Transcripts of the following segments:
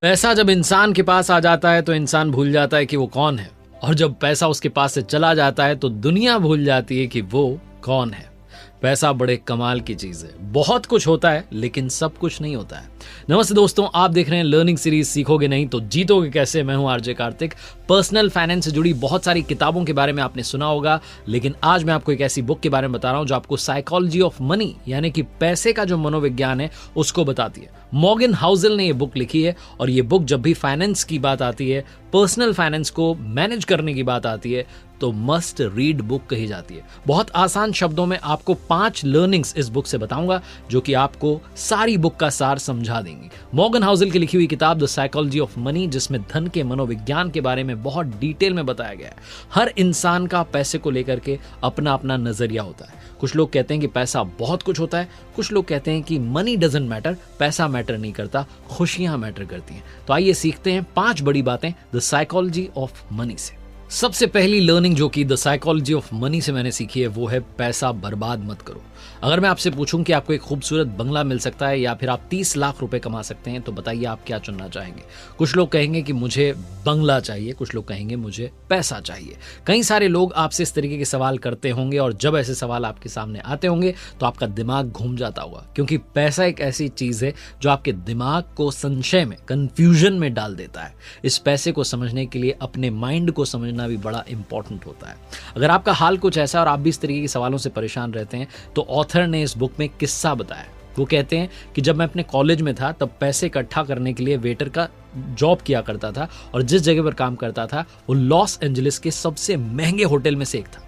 पैसा जब इंसान के पास आ जाता है तो इंसान भूल जाता है कि वो कौन है, और जब पैसा उसके पास से चला जाता है तो दुनिया भूल जाती है कि वो कौन है। पैसा बड़े कमाल की चीज है, बहुत कुछ होता है लेकिन सब कुछ नहीं होता है। नमस्ते दोस्तों, आप देख रहे हैं लर्निंग सीरीज सीखोगे नहीं तो जीतोगे कैसे। मैं हूं आरजे कार्तिक। पर्सनल फाइनेंस से जुड़ी बहुत सारी किताबों के बारे में आपने सुना होगा, लेकिन आज मैं आपको एक ऐसी बुक के बारे में बता रहा हूं जो आपको साइकोलॉजी ऑफ मनी यानी कि पैसे का जो मनोविज्ञान है उसको बताती है। मॉर्गन हाउसेल ने ये बुक लिखी है, और ये बुक जब भी फाइनेंस की बात आती है, पर्सनल फाइनेंस को मैनेज करने की बात आती है, तो मस्ट रीड बुक कही जाती है। बहुत आसान शब्दों में आपको 5 लर्निंग्स इस बुक से बताऊंगा जो कि आपको सारी बुक का सार समझा देंगी। मॉर्गन हाउसेल की लिखी हुई किताब द साइकोलॉजी ऑफ मनी, जिसमें धन के मनोविज्ञान के बारे में बहुत डिटेल में बताया गया है। हर इंसान का पैसे को लेकर के अपना अपना नजरिया होता है। कुछ लोग कहते हैं कि पैसा बहुत कुछ होता है, कुछ लोग कहते हैं कि मनी डजंट मैटर, पैसा मैटर नहीं करता, खुशियां मैटर करती हैं। तो आइए सीखते हैं 5 बड़ी बातें द साइकोलॉजी ऑफ मनी से। सबसे पहली लर्निंग जो कि द साइकोलॉजी ऑफ मनी से मैंने सीखी है वो है पैसा बर्बाद मत करो। अगर मैं आपसे पूछूं कि आपको एक खूबसूरत बंगला मिल सकता है या फिर आप 30 लाख रुपए कमा सकते हैं, तो बताइए आप क्या चुनना चाहेंगे। कुछ लोग कहेंगे कि मुझे बंगला चाहिए, कुछ लोग कहेंगे मुझे पैसा चाहिए। कई सारे लोग आपसे इस तरीके के सवाल करते होंगे, और जब ऐसे सवाल आपके सामने आते होंगे तो आपका दिमाग घूम जाता होगा, क्योंकि पैसा एक ऐसी चीज है जो आपके दिमाग को संशय में, कंफ्यूजन में डाल देता है। इस पैसे को समझने के लिए अपने माइंड को समझना भी बड़ा इंपॉर्टेंट होता है। अगर आपका हाल कुछ ऐसा और आप भी इस तरीके के सवालों से परेशान रहते हैं, तो ऑथर ने इस बुक में किस्सा बताया। वो कहते हैं कि जब मैं अपने कॉलेज में था तब पैसे इकट्ठा करने के लिए वेटर का जॉब किया करता था, और जिस जगह पर काम करता था वो लॉस एंजलिस के सबसे महंगे होटल में से एक था।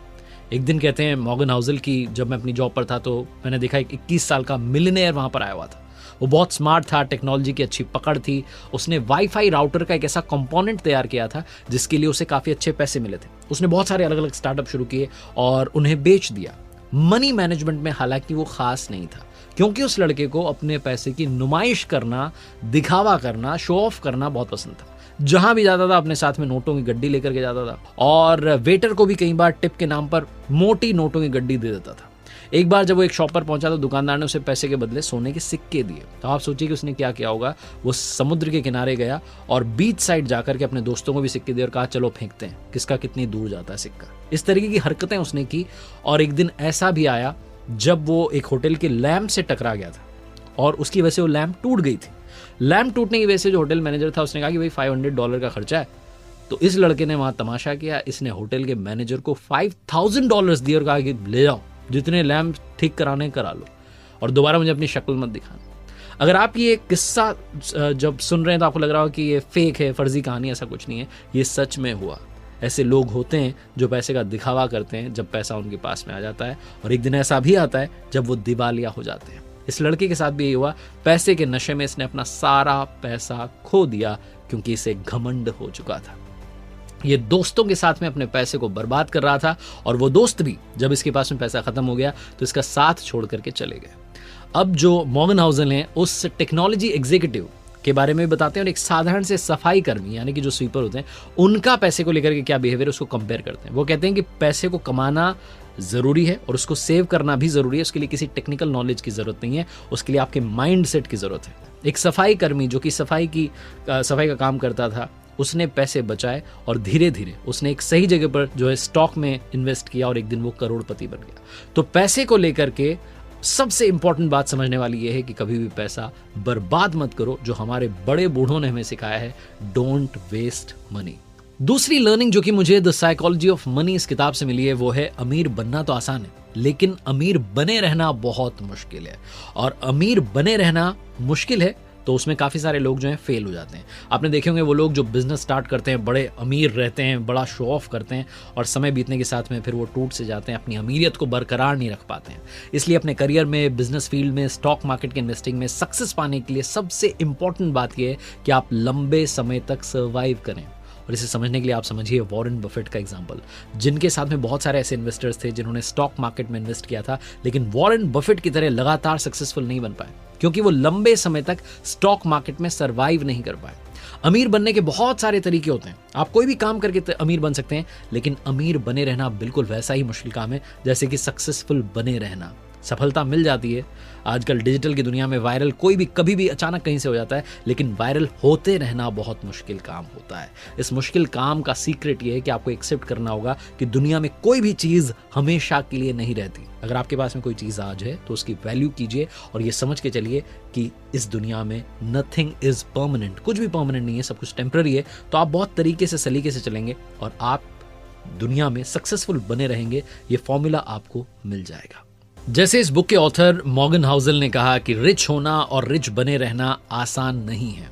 एक दिन कहते हैं मॉर्गन हाउसेल की जब मैं अपनी जॉब पर था तो मैंने देखा एक 21 साल का मिलियनेयर वहां पर आया हुआ था। वो बहुत स्मार्ट था, टेक्नोलॉजी की अच्छी पकड़ थी। उसने वाईफाई राउटर का एक ऐसा कंपोनेंट तैयार किया था जिसके लिए उसे काफ़ी अच्छे पैसे मिले थे। उसने बहुत सारे अलग अलग स्टार्टअप शुरू किए और उन्हें बेच दिया। मनी मैनेजमेंट में हालांकि वो खास नहीं था, क्योंकि उस लड़के को अपने पैसे की नुमाइश करना, दिखावा करना, शो ऑफ करना बहुत पसंद था। जहां भी जाता था अपने साथ में नोटों की गड्डी लेकर के जाता था, और वेटर को भी कई बार टिप के नाम पर मोटी नोटों की गड्डी दे देता था। एक बार जब वो एक शॉप पर पहुंचा तो दुकानदार ने उसे पैसे के बदले सोने के सिक्के दिए। तो आप सोचिए कि उसने क्या किया होगा। वो समुद्र के किनारे गया और बीच साइड जाकर के अपने दोस्तों को भी सिक्के दिए और कहा चलो फेंकते हैं, किसका कितनी दूर जाता है सिक्का। इस तरीके की हरकतें उसने की, और एक दिन ऐसा भी आया जब वो एक होटल के लैंप से टकरा गया था, और उसकी वजह से वो लैंप टूट गई थी। लैंप टूटने की वजह से जो होटल मैनेजर था उसने कहा कि भाई $500 का खर्चा है। तो इस लड़के ने वहां तमाशा किया। इसने होटल के मैनेजर को $5000 दिए और कहा कि ले जाओ, जितने लैंप ठीक कराने करा लो, और दोबारा मुझे अपनी शक्ल मत दिखाना। अगर आप ये किस्सा जब सुन रहे हैं तो आपको लग रहा हो कि ये फेक है, फर्जी कहानी, ऐसा कुछ नहीं है, ये सच में हुआ। ऐसे लोग होते हैं जो पैसे का दिखावा करते हैं जब पैसा उनके पास में आ जाता है, और एक दिन ऐसा भी आता है जब वो दिवालिया हो जाते हैं। इस लड़के के साथ भी यही हुआ। पैसे के नशे में इसने अपना सारा पैसा खो दिया क्योंकि इसे घमंड हो चुका था। ये दोस्तों के साथ में अपने पैसे को बर्बाद कर रहा था, और वो दोस्त भी जब इसके पास में पैसा खत्म हो गया तो इसका साथ छोड़ करके चले गए। अब जो मॉर्गन हाउसेल हैं उस टेक्नोलॉजी एग्जीक्यूटिव के बारे में बताते हैं, और एक साधारण से सफाई कर्मी यानी कि जो स्वीपर होते हैं उनका पैसे को लेकर के क्या बिहेवियर उसको कंपेयर करते हैं। वो कहते हैं कि पैसे को कमाना ज़रूरी है और उसको सेव करना भी ज़रूरी है। उसके लिए किसी टेक्निकल नॉलेज की ज़रूरत नहीं है, उसके लिए आपके माइंड सेट की ज़रूरत है। एक सफाई कर्मी जो कि सफाई का काम करता था, उसने पैसे बचाए और धीरे धीरे उसने एक सही जगह पर जो है स्टॉक में इन्वेस्ट किया, और एक दिन वो करोड़पति बन गया। तो पैसे को लेकर के सबसे इंपॉर्टेंट बात समझने वाली ये है कि कभी भी पैसा बर्बाद मत करो, जो हमारे बड़े बूढ़ों ने हमें सिखाया है, डोंट वेस्ट मनी। दूसरी लर्निंग जो कि मुझे द साइकोलॉजी ऑफ मनी इस किताब से मिली है वो है अमीर बनना तो आसान है, लेकिन अमीर बने रहना बहुत मुश्किल है। और अमीर बने रहना मुश्किल है तो उसमें काफ़ी सारे लोग जो हैं फेल हो जाते हैं। आपने देखे होंगे वो लोग जो बिजनेस स्टार्ट करते हैं, बड़े अमीर रहते हैं, बड़ा शो ऑफ करते हैं, और समय बीतने के साथ में फिर वो टूट से जाते हैं, अपनी अमीरियत को बरकरार नहीं रख पाते हैं। इसलिए अपने करियर में, बिजनेस फील्ड में, स्टॉक मार्केट के इन्वेस्टिंग में सक्सेस पाने के लिए सबसे इंपॉर्टेंट बात यह है कि आप लंबे समय तक सर्वाइव करें। और इसे समझने के लिए आप समझिए वॉरेन बफेट का एग्जांपल, जिनके साथ में बहुत सारे ऐसे इन्वेस्टर्स थे जिन्होंने स्टॉक मार्केट में इन्वेस्ट किया था, लेकिन वॉरेन बफेट की तरह लगातार सक्सेसफुल नहीं बन पाए, क्योंकि वो लंबे समय तक स्टॉक मार्केट में सर्वाइव नहीं कर पाए। अमीर बनने के बहुत सारे तरीके होते हैं, आप कोई भी काम करके अमीर बन सकते हैं, लेकिन अमीर बने रहना बिल्कुल वैसा ही मुश्किल काम है जैसे कि सक्सेसफुल बने रहना। सफलता मिल जाती है। आजकल डिजिटल की दुनिया में वायरल कोई भी कभी भी अचानक कहीं से हो जाता है, लेकिन वायरल होते रहना बहुत मुश्किल काम होता है। इस मुश्किल काम का सीक्रेट ये है कि आपको एक्सेप्ट करना होगा कि दुनिया में कोई भी चीज़ हमेशा के लिए नहीं रहती। अगर आपके पास में कोई चीज़ आज है तो उसकी वैल्यू कीजिए और ये समझ के चलिए कि इस दुनिया में नथिंग इज परमानेंट, कुछ भी परमानेंट नहीं है, सब कुछ टेम्पररी है। तो आप बहुत तरीके से सलीके से चलेंगे और आप दुनिया में सक्सेसफुल बने रहेंगे। ये फॉर्मूला आपको मिल जाएगा। जैसे इस बुक के ऑथर मॉर्गन हाउसल ने कहा कि रिच होना और रिच बने रहना आसान नहीं है,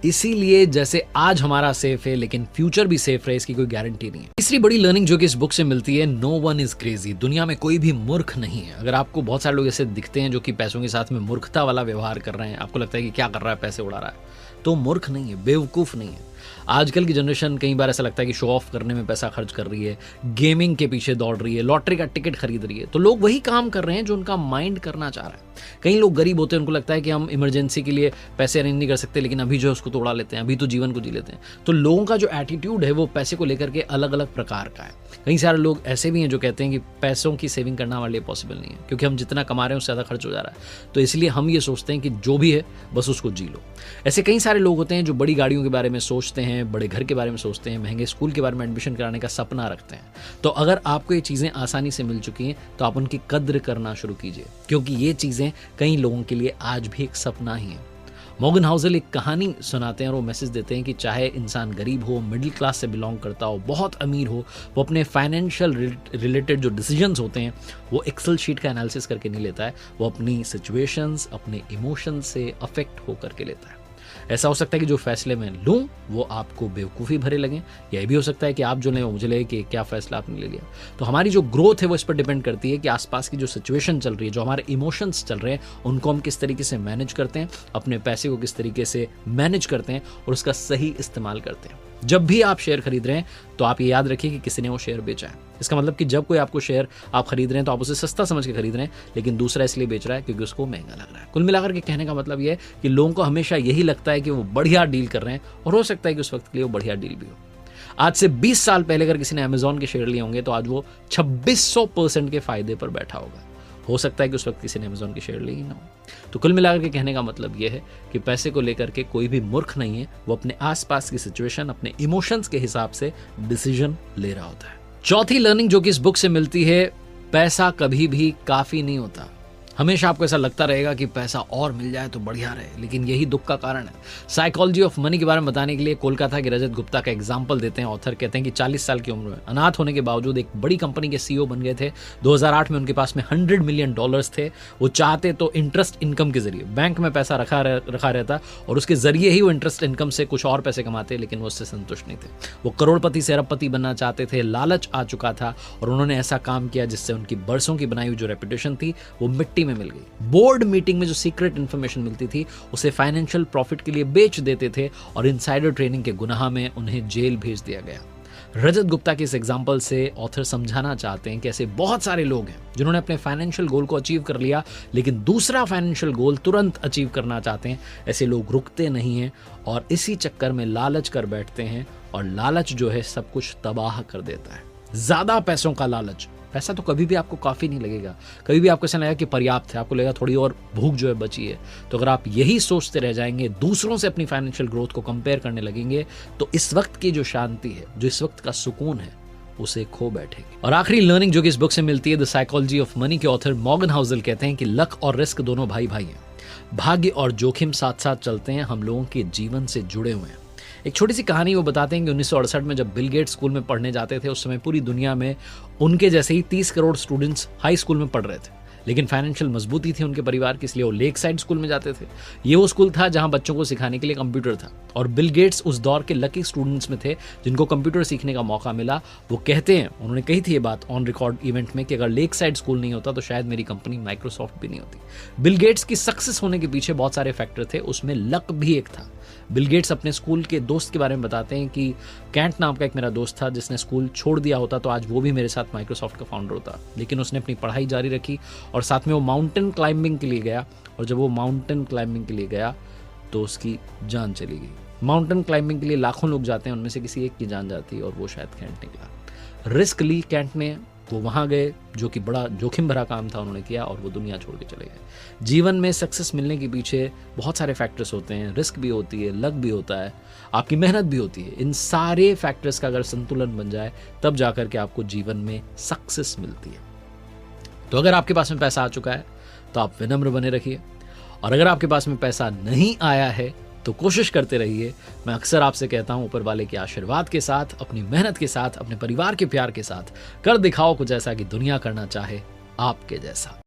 इसीलिए जैसे आज हमारा सेफ है लेकिन फ्यूचर भी सेफ रहे इसकी कोई गारंटी नहीं है। तीसरी बड़ी लर्निंग जो कि इस बुक से मिलती है, नो वन इज क्रेजी। दुनिया में कोई भी मूर्ख नहीं है। अगर आपको बहुत सारे लोग ऐसे दिखते हैं जो कि पैसों के साथ में मूर्खता वाला व्यवहार कर रहे हैं, आपको लगता है कि क्या कर रहा है, पैसे उड़ा रहा है, तो मूर्ख नहीं है, बेवकूफ नहीं है। आजकल की जनरेशन कई बार ऐसा लगता है कि शो ऑफ करने में पैसा खर्च कर रही है, गेमिंग के पीछे दौड़ रही है, लॉटरी का टिकट खरीद रही है। तो लोग वही काम कर रहे हैं जो उनका माइंड करना चाह रहा है। कई लोग गरीब होते हैं, उनको लगता है कि हम इमरजेंसी के लिए पैसे अरेंज नहीं कर सकते, लेकिन अभी जो है उसको तोड़ा लेते हैं, अभी तो जीवन को जी लेते हैं। तो लोगों का जो एटीट्यूड है वो पैसे को लेकर के अलग अलग प्रकार का है। कई सारे लोग ऐसे भी हैं जो कहते हैं कि पैसों की सेविंग करना हमारे लिए पॉसिबल नहीं है, क्योंकि हम जितना कमा रहे हैं उससे ज़्यादा खर्च हो जा रहा है। तो इसलिए हम ये सोचते हैं कि जो भी है बस उसको जी लो। ऐसे कई सारे लोग होते हैं जो बड़ी गाड़ियों के बारे में सोचते हैं, बड़े घर के बारे में सोचते हैं, महंगे स्कूल के बारे में एडमिशन कराने का सपना रखते हैं। तो अगर आपको ये चीज़ें आसानी से मिल चुकी हैं तो आप उनकी कद्र करना शुरू कीजिए, क्योंकि ये चीज़ें कई लोगों के लिए आज भी एक सपना ही है। मॉर्गन हाउसल एक कहानी सुनाते हैं और वो मैसेज देते हैं कि चाहे इंसान गरीब हो, मिडिल क्लास से बिलोंग करता हो, बहुत अमीर हो, वो अपने फाइनेंशियल रिलेटेड जो डिसीजंस होते हैं वो एक्सेल शीट का एनालिसिस करके नहीं लेता है, वो अपनी सिचुएशंस, अपने इमोशंस से अफेक्ट होकर के लेता है। ऐसा हो सकता है कि जो फैसले मैं लूँ वो आपको बेवकूफ़ी भरे लगें, या ये भी हो सकता है कि आप जो लें वो मुझे लगे कि क्या फ़ैसला आपने ले लिया। तो हमारी जो ग्रोथ है वो इस पर डिपेंड करती है कि आसपास की जो सिचुएशन चल रही है, जो हमारे इमोशंस चल रहे हैं, उनको हम किस तरीके से मैनेज करते हैं, अपने पैसे को किस तरीके से मैनेज करते हैं और उसका सही इस्तेमाल करते हैं। जब भी आप शेयर खरीद रहे हैं तो आप ये याद रखिए कि किसी ने वो शेयर बेचा है। इसका मतलब कि जब कोई आपको शेयर आप खरीद रहे हैं तो आप उसे सस्ता समझ के खरीद रहे हैं, लेकिन दूसरा इसलिए बेच रहा है क्योंकि उसको महंगा लग रहा है। कुल मिलाकर के कहने का मतलब ये है कि लोगों को हमेशा यही लगता है कि वो बढ़िया डील कर रहे हैं, और हो सकता है कि उस वक्त के लिए वो बढ़िया डील भी हो। आज से 20 साल पहले अगर किसी ने अमेजॉन के शेयर लिए होंगे तो आज वो 2600% के फायदे पर बैठा होगा। हो सकता है कि उस वक्त किसी ने अमेजॉन के शेयर लिए ही ना हो। तो कुल मिलाकर के कहने का मतलब यह है कि पैसे को लेकर के कोई भी मूर्ख नहीं है, वो अपने आसपास की सिचुएशन, अपने इमोशंस के हिसाब से डिसीजन ले रहा होता है। चौथी लर्निंग जो कि इस बुक से मिलती है, पैसा कभी भी काफी नहीं होता। हमेशा आपको ऐसा लगता रहेगा कि पैसा और मिल जाए तो बढ़िया रहे, लेकिन यही दुख का कारण है। साइकोलॉजी ऑफ मनी के बारे में बताने के लिए कोलकाता के रजत गुप्ता का एग्जाम्पल देते हैं ऑथर। कहते हैं कि 40 साल की उम्र में अनाथ होने के बावजूद एक बड़ी कंपनी के सीईओ बन गए थे। 2008 में उनके पास में $100 मिलियन थे। वो चाहते तो इंटरेस्ट इनकम के जरिए बैंक में पैसा रखा रहता और उसके जरिए ही वो इंटरेस्ट इनकम से कुछ और पैसे कमाते, लेकिन वो उससे संतुष्ट नहीं थे। वो करोड़पति से अरबपति बनना चाहते थे। लालच आ चुका था और उन्होंने ऐसा काम किया जिससे उनकी बरसों की बनाई हुई जो रेपुटेशन थी वो मिट्टी में मिल गई। बोर्ड मीटिंग में जो सीक्रेट इन्फॉर्मेशन मिलती थी उसे फाइनेंशियल प्रॉफिट के लिए बेच देते थे और इनसाइडर ट्रेनिंग के गुनाह में उन्हें जेल भेज दिया गया। रजत गुप्ता के इस एग्जाम्पल से ऑथर समझाना चाहते हैं कि ऐसे बहुत सारे लोग हैं जिन्होंने अपने फाइनेंशियल गोल को अचीव कर लिया, लेकिन दूसरा फाइनेंशियल गोल तुरंत अचीव करना चाहते हैं। ऐसे लोग रुकते नहीं हैं और इसी चक्कर में लालच कर बैठते हैं, और लालच जो है सब कुछ तबाह कर देता है। ज्यादा पैसों का लालच, पैसा तो कभी भी आपको काफ़ी नहीं लगेगा, कभी भी आपको ऐसा लगेगा कि पर्याप्त है, आपको लगेगा थोड़ी और भूख जो है बची है। तो अगर आप यही सोचते रह जाएंगे, दूसरों से अपनी फाइनेंशियल ग्रोथ को कंपेयर करने लगेंगे, तो इस वक्त की जो शांति है, जो इस वक्त का सुकून है, उसे खो बैठेंगे। और आखिरी लर्निंग जो कि इस बुक से मिलती है, द साइकोलॉजी ऑफ मनी के ऑथर मॉर्गन हाउसल कहते हैं कि लक और रिस्क दोनों भाई भाई हैं। भाग्य और जोखिम साथ साथ चलते हैं, हम लोगों के जीवन से जुड़े हुए हैं। एक छोटी सी कहानी वो बताते हैं कि 1968 में जब बिल गेट्स स्कूल में पढ़ने जाते थे, उस समय पूरी दुनिया में उनके जैसे ही 30 करोड़ स्टूडेंट्स हाई स्कूल में पढ़ रहे थे, लेकिन फाइनेंशियल मजबूती थी उनके परिवार की, इसलिए वो लेक साइड स्कूल में जाते थे। ये वो स्कूल था जहां बच्चों को सिखाने के लिए कंप्यूटर था, और बिल गेट्स उस दौर के लकी स्टूडेंट्स में थे जिनको कंप्यूटर सीखने का मौका मिला। वो कहते हैं, उन्होंने कही थी ये बात ऑन रिकॉर्ड इवेंट में, कि अगर लेक साइड स्कूल नहीं होता तो शायद मेरी कंपनी माइक्रोसॉफ्ट भी नहीं होती। बिल गेट्स की सक्सेस होने के पीछे बहुत सारे फैक्टर थे, उसमें लक भी एक था। बिल गेट्स अपने स्कूल के दोस्त के बारे में बताते हैं कि कैंट नाम का एक मेरा दोस्त था जिसने स्कूल छोड़ दिया होता तो आज वो भी मेरे साथ माइक्रोसॉफ्ट का फाउंडर होता, लेकिन उसने अपनी पढ़ाई जारी रखी और साथ में वो माउंटेन क्लाइंबिंग के लिए गया, और जब वो माउंटेन क्लाइंबिंग के लिए गया तो उसकी जान चली गई। माउंटेन क्लाइंबिंग के लिए लाखों लोग जाते हैं, उनमें से किसी एक की जान जाती है और वो शायद कैंट निकला। रिस्क ली कैंट ने, वो वहाँ गए, जो कि बड़ा जोखिम भरा काम था, उन्होंने किया और वो दुनिया छोड़ के चले गए। जीवन में सक्सेस मिलने के पीछे बहुत सारे फैक्टर्स होते हैं, रिस्क भी होती है, लक भी होता है, आपकी मेहनत भी होती है। इन सारे फैक्टर्स का अगर संतुलन बन जाए तब जाकर के आपको जीवन में सक्सेस मिलती है। तो अगर आपके पास में पैसा आ चुका है तो आप विनम्र बने रखिए, और अगर आपके पास में पैसा नहीं आया है तो कोशिश करते रहिए। मैं अक्सर आपसे कहता हूं, ऊपर वाले के आशीर्वाद के साथ, अपनी मेहनत के साथ, अपने परिवार के प्यार के साथ कर दिखाओ कुछ ऐसा कि दुनिया करना चाहे आपके जैसा।